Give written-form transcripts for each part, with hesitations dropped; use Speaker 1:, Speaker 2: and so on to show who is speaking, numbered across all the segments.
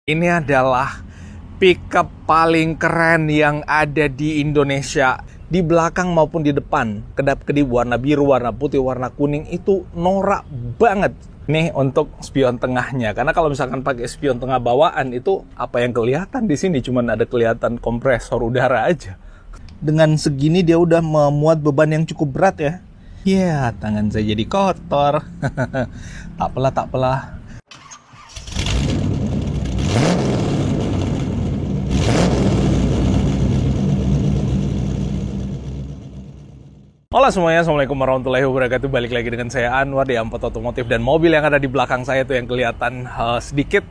Speaker 1: Ini adalah pickup paling keren yang ada di Indonesia. Di belakang maupun di depan, kedap-kedip warna biru, warna putih, warna kuning itu norak banget. Nih untuk spion tengahnya, karena kalau misalkan pakai spion tengah bawaan itu apa yang kelihatan di sini cuman ada kelihatan kompresor udara aja. Dengan segini dia udah memuat beban yang cukup berat ya. Ya, tangan saya jadi kotor. Tak apalah. Halo semuanya, Assalamualaikum warahmatullahi wabarakatuh. Balik lagi dengan saya Anwar di Ampot Otomotif. Dan mobil yang ada di belakang saya tuh yang kelihatan sedikit,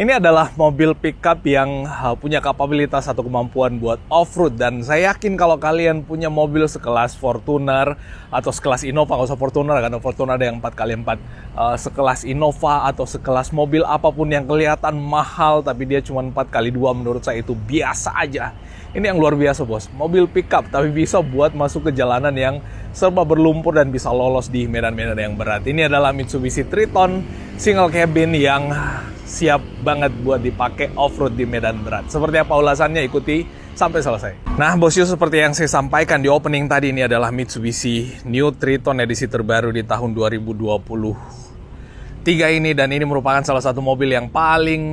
Speaker 1: ini adalah mobil pickup yang punya kapabilitas atau kemampuan buat off-road. Dan saya yakin kalau kalian punya mobil sekelas Fortuner atau sekelas Innova, nggak usah Fortuner karena Fortuner ada yang 4x4, sekelas Innova atau sekelas mobil apapun yang kelihatan mahal tapi dia cuma 4x2, menurut saya itu biasa aja. Ini yang luar biasa bos, mobil pickup tapi bisa buat masuk ke jalanan yang serba berlumpur dan bisa lolos di medan-medan yang berat. Ini adalah Mitsubishi Triton single cabin yang siap banget buat dipakai off-road di medan berat. Seperti apa ulasannya, ikuti sampai selesai. Nah bosku, seperti yang saya sampaikan di opening tadi, ini adalah Mitsubishi New Triton edisi terbaru di tahun 2023 ini. Dan ini merupakan salah satu mobil yang paling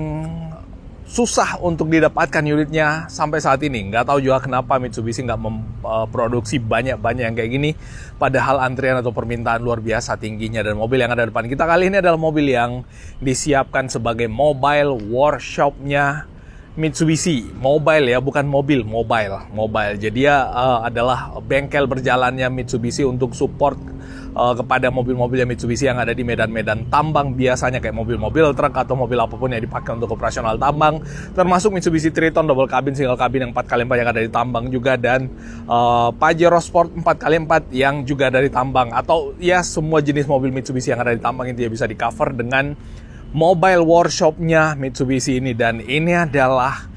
Speaker 1: susah untuk didapatkan unitnya sampai saat ini. Nggak tahu juga kenapa Mitsubishi nggak memproduksi banyak-banyak yang kayak gini. Padahal antrian atau permintaan luar biasa tingginya. Dan mobil yang ada di depan kita kali ini adalah mobil yang disiapkan sebagai mobile workshopnya Mitsubishi. Mobile ya, bukan mobil, mobile. Jadi ya adalah bengkel berjalannya Mitsubishi untuk support kepada mobil-mobilnya Mitsubishi yang ada di medan-medan tambang, biasanya kayak mobil-mobil truk atau mobil apapun yang dipakai untuk operasional tambang, termasuk Mitsubishi Triton double cabin, single cabin yang 4x4 yang ada di tambang juga, dan Pajero Sport 4x4 yang juga dari tambang, atau ya semua jenis mobil Mitsubishi yang ada di tambang itu ya bisa di cover dengan mobile workshopnya Mitsubishi ini. Dan ini adalah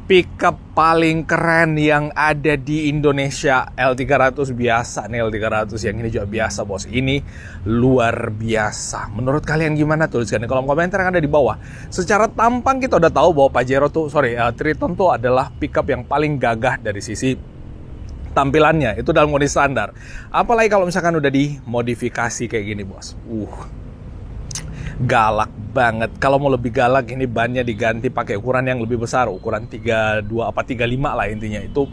Speaker 1: pickup paling keren yang ada di Indonesia. L300 biasa nih, L300 yang ini juga biasa bos. Ini luar biasa. Menurut kalian gimana? Tuliskan di kolom komentar yang ada di bawah. Secara tampang kita udah tahu bahwa Triton tuh adalah pickup yang paling gagah dari sisi tampilannya. Itu dalam kondisi standar. Apalagi kalau misalkan udah dimodifikasi kayak gini bos. Galak banget. Kalau mau lebih galak, ini bannya diganti pakai ukuran yang lebih besar, ukuran 32 apa 35 lah intinya. Itu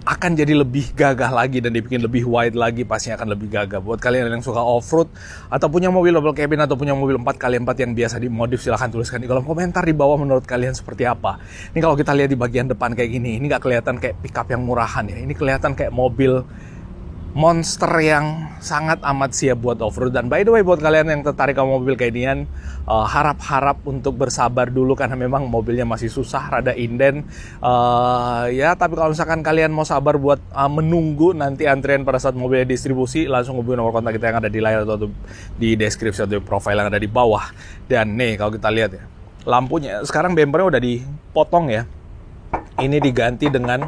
Speaker 1: akan jadi lebih gagah lagi dan dibikin lebih wide lagi, pastinya akan lebih gagah. Buat kalian yang suka off-road atau punya mobil double cabin atau punya mobil 4x4 yang biasa dimodif, silahkan tuliskan di kolom komentar di bawah menurut kalian seperti apa. Ini kalau kita lihat di bagian depan kayak gini, ini nggak kelihatan kayak pickup yang murahan ya. Ini kelihatan kayak mobil monster yang sangat amat siap buat off-road. Dan by the way, buat kalian yang tertarik sama mobil kayak ginian, harap untuk bersabar dulu karena memang mobilnya masih susah, rada inden. Ya, tapi kalau misalkan kalian mau sabar buat menunggu nanti antrian pada saat mobilnya distribusi, langsung hubungi nomor kontak kita yang ada di layar atau di deskripsi atau di profile yang ada di bawah. Dan nih, kalau kita lihat ya, lampunya sekarang bempernya udah dipotong ya. Ini diganti dengan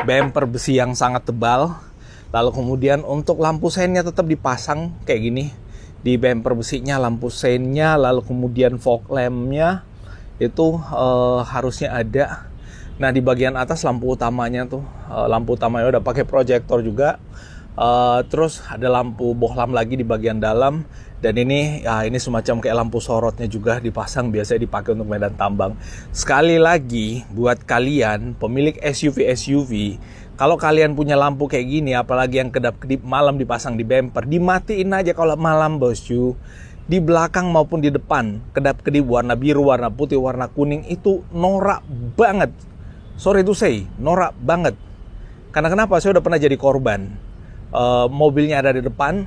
Speaker 1: bemper besi yang sangat tebal. Lalu kemudian untuk lampu seinnya tetap dipasang kayak gini di bumper besinya, lampu seinnya. Lalu kemudian fog lampnya itu harusnya ada. Nah di bagian atas lampu utamanya tuh, lampu utamanya udah pakai proyektor juga. Terus ada lampu bohlam lagi di bagian dalam. Dan ini semacam kayak lampu sorotnya juga dipasang, biasanya dipakai untuk medan tambang. Sekali lagi buat kalian pemilik SUV, kalau kalian punya lampu kayak gini, apalagi yang kedap-kedip malam dipasang di bumper, dimatiin aja kalau malam bosku. Di belakang maupun di depan, kedap-kedip warna biru, warna putih, warna kuning itu norak banget. Sorry to say, norak banget. Karena kenapa? Saya udah pernah jadi korban. Mobilnya ada di depan,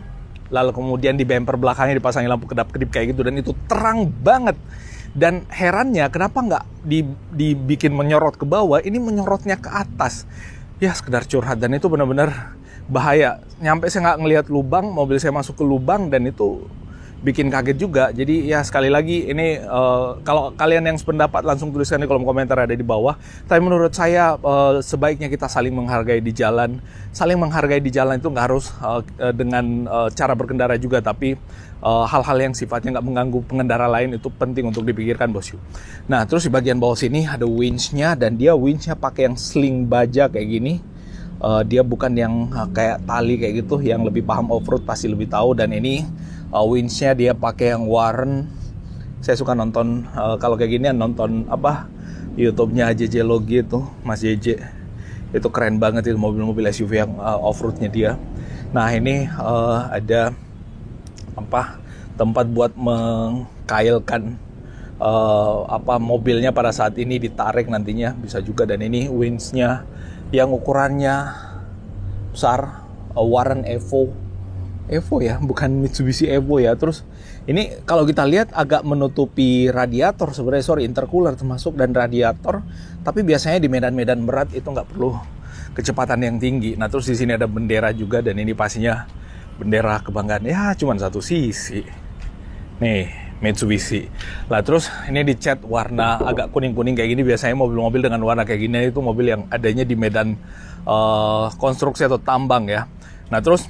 Speaker 1: lalu kemudian di bumper belakangnya dipasangin lampu kedap-kedip kayak gitu, dan itu terang banget. Dan herannya kenapa nggak dibikin menyorot ke bawah, ini menyorotnya ke atas. Ya sekedar curhat, dan itu benar-benar bahaya. Nyampe saya nggak ngelihat lubang, mobil saya masuk ke lubang, dan itu bikin kaget juga. Jadi ya sekali lagi ini kalau kalian yang sependapat langsung tuliskan di kolom komentar ada di bawah. Tapi menurut saya sebaiknya kita saling menghargai di jalan. Saling menghargai di jalan itu nggak harus dengan cara berkendara juga, tapi hal-hal yang sifatnya nggak mengganggu pengendara lain itu penting untuk dipikirkan, bosku. Nah, terus di bagian bawah sini ada winch-nya, dan dia winch-nya pakai yang sling baja kayak gini. Dia bukan yang kayak tali kayak gitu. Yang lebih paham off-road pasti lebih tahu. Dan ini winch-nya dia pakai yang Warren. Saya suka nonton kalau kayak gini nonton apa YouTube-nya JJ Logi itu, Mas JJ. Itu keren banget itu mobil-mobil SUV yang off-roadnya dia. Nah, ini ada apa tempat buat mengkailkan mobilnya pada saat ini ditarik nantinya bisa juga. Dan ini winch-nya yang ukurannya besar, Warren Evo ya, bukan Mitsubishi Evo ya. Terus ini kalau kita lihat agak menutupi radiator sebenarnya, intercooler termasuk dan radiator. Tapi biasanya di medan-medan berat itu nggak perlu kecepatan yang tinggi. Nah, terus di sini ada bendera juga, dan ini pastinya bendera kebanggaan ya, cuman satu sisi. Nih, Mitsubishi. Lah terus ini dicat warna agak kuning-kuning kayak gini. Biasanya mobil-mobil dengan warna kayak gini itu mobil yang adanya di medan konstruksi atau tambang ya. Nah, terus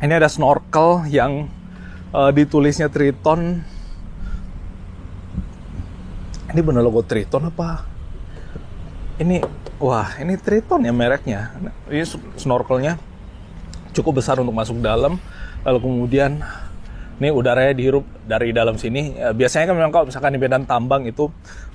Speaker 1: ini ada snorkel yang ditulisnya Triton. Ini bener logo Triton apa? Ini ini Triton ya mereknya. Ini snorkelnya cukup besar untuk masuk dalam. Lalu kemudian ini udaranya dihirup dari dalam sini. Biasanya kan memang kalau misalkan di medan tambang itu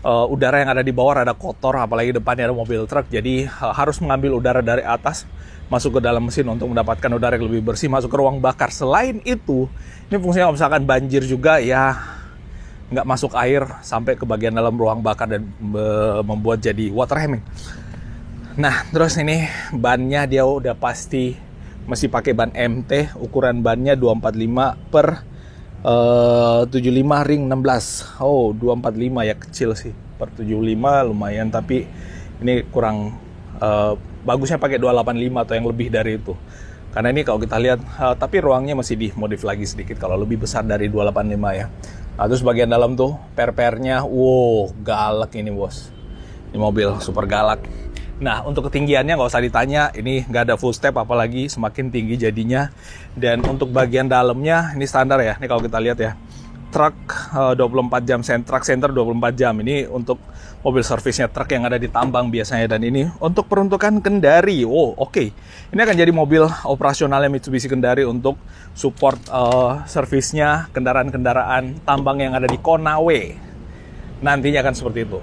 Speaker 1: udara yang ada di bawah ada kotor, apalagi depannya ada mobil truk. Jadi harus mengambil udara dari atas masuk ke dalam mesin untuk mendapatkan udara yang lebih bersih masuk ke ruang bakar. Selain itu, ini fungsinya kalau misalkan banjir juga ya nggak masuk air sampai ke bagian dalam ruang bakar dan membuat jadi water hemming. Nah, terus ini bannya dia udah pasti masih pakai ban MT, ukuran bannya 245 per 75 ring 16. Oh, 245 ya, kecil sih. Per 75 lumayan, tapi ini kurang bagusnya pakai 285 atau yang lebih dari itu. Karena ini kalau kita lihat, tapi ruangnya masih dimodif lagi sedikit kalau lebih besar dari 285 ya. Nah, terus bagian dalam tuh per-pernya, wow, galak ini bos. Ini mobil super galak. Nah, untuk ketinggiannya nggak usah ditanya, ini nggak ada full step, apalagi semakin tinggi jadinya. Dan untuk bagian dalamnya, ini standar ya, ini kalau kita lihat ya, truk 24 jam, truck center 24 jam. Ini untuk mobil servisnya truk yang ada di tambang biasanya. Dan ini untuk peruntukan Kendari. Oh, oke. Ini akan jadi mobil operasionalnya Mitsubishi Kendari untuk support servisnya kendaraan-kendaraan tambang yang ada di Konawe. Nantinya akan seperti itu.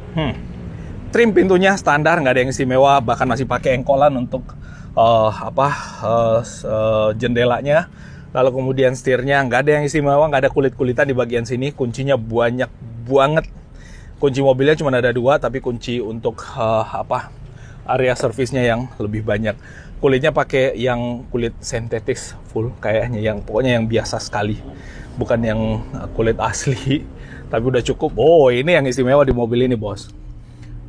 Speaker 1: Trim pintunya standar, nggak ada yang istimewa, bahkan masih pakai engkolan untuk jendelanya. Lalu kemudian setirnya nggak ada yang istimewa, nggak ada kulit-kulitan di bagian sini. Kuncinya banyak banget. Kunci mobilnya cuma ada 2, tapi kunci untuk area servisnya yang lebih banyak. Kulitnya pakai yang kulit sintetis full kayaknya, yang pokoknya yang biasa sekali, bukan yang kulit asli. Tapi udah cukup. Oh, ini yang istimewa di mobil ini bos.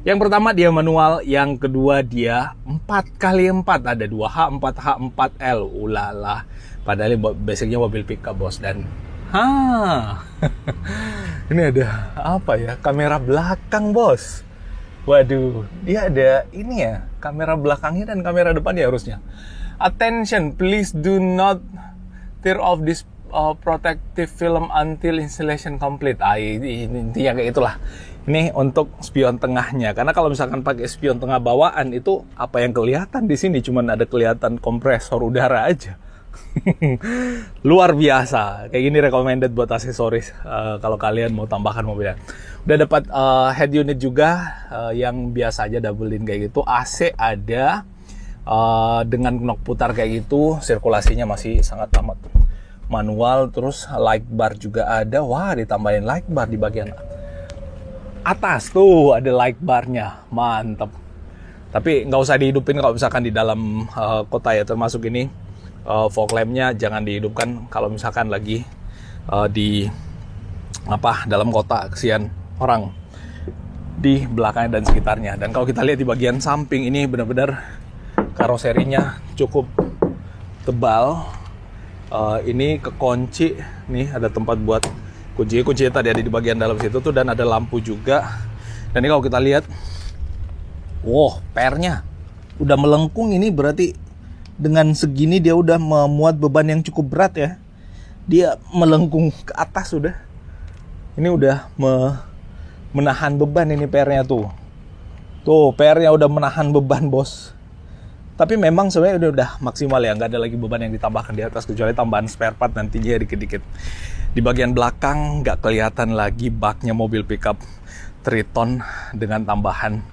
Speaker 1: Yang pertama dia manual, yang kedua dia 4x4, ada 2H4, H4L, ulala. Padahal basicnya mobil pickup bos. Dan ini ada apa ya, kamera belakang bos. Waduh, dia ada ini ya, kamera belakangnya dan kamera depannya harusnya. Attention, please do not tear off this protective film until installation complete. Ini intinya kayak itulah. Ini untuk spion tengahnya, karena kalau misalkan pakai spion tengah bawaan itu apa yang kelihatan di sini cuman ada kelihatan kompresor udara aja. Luar biasa. Kayak gini recommended buat aksesoris kalau kalian mau tambahkan mobilnya. Udah dapat head unit juga yang biasa aja double-in kayak gitu. AC ada dengan knob putar kayak gitu, sirkulasinya masih sangat amat manual. Terus light bar juga ada. Wah, ditambahin light bar di bagian atas tuh, ada light barnya, mantep. Tapi nggak usah dihidupin kalau misalkan di dalam kota ya, termasuk ini fog lampnya jangan dihidupkan kalau misalkan lagi di dalam kota, kesian orang di belakangnya dan sekitarnya. Dan kalau kita lihat di bagian samping ini benar-benar karoserinya cukup tebal. Ini kekunci, nih ada tempat buat kuncinya tadi ada di bagian dalam situ tuh, dan ada lampu juga. Dan ini kalau kita lihat, wow, pernya udah melengkung. Ini berarti dengan segini dia udah memuat beban yang cukup berat ya. Dia melengkung ke atas sudah. Ini udah menahan beban ini pernya tuh. Tuh, pernya udah menahan beban, bos. Tapi memang sebenarnya udah maksimal ya, nggak ada lagi beban yang ditambahkan di atas kecuali tambahan spare part nantinya dikit-dikit. Di bagian belakang nggak kelihatan lagi baknya mobil pickup Triton dengan tambahan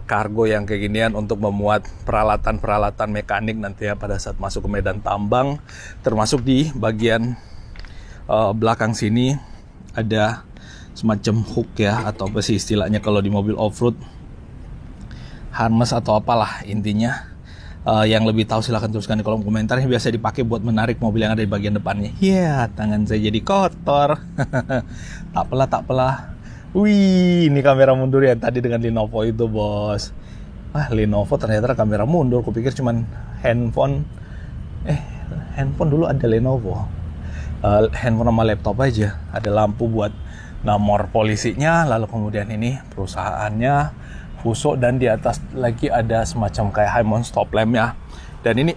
Speaker 1: kargo yang kayak ginian untuk memuat peralatan-peralatan mekanik nanti ya pada saat masuk ke medan tambang. Termasuk di bagian belakang sini ada semacam hook ya, atau apa sih istilahnya kalau di mobil off-road, harness atau apalah intinya. Yang lebih tahu silahkan tuliskan di kolom komentar. Yang biasa dipakai buat menarik mobil yang ada di bagian depannya. Ya, tangan saya jadi kotor. Tak pelah. Wih, ini kamera mundur ya tadi dengan Lenovo itu, bos. Lenovo ternyata kamera mundur. Kupikir cuman handphone. Handphone dulu ada Lenovo. Handphone sama laptop aja. Ada lampu buat nomor polisinya. Lalu kemudian ini perusahaannya, Fuso, dan di atas lagi ada semacam kayak high mount stop lamp ya. Dan ini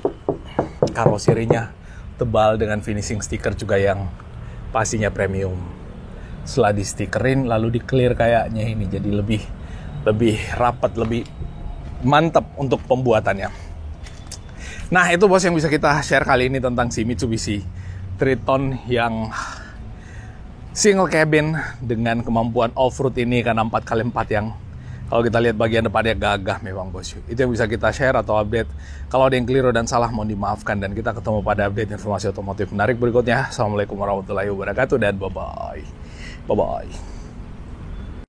Speaker 1: karoserinya tebal dengan finishing stiker juga yang pastinya premium. Setelah di stikerin lalu di clear kayaknya ini jadi lebih rapat, lebih mantap untuk pembuatannya. Nah, itu bos yang bisa kita share kali ini tentang si Mitsubishi Triton yang single cabin dengan kemampuan off-road ini, karena 4x4 yang kalau kita lihat bagian depannya gagah memang, bos. Itu yang bisa kita share atau update. Kalau ada yang keliru dan salah mohon dimaafkan, dan kita ketemu pada update informasi otomotif menarik berikutnya. Assalamualaikum warahmatullahi wabarakatuh dan bye-bye. Bye-bye.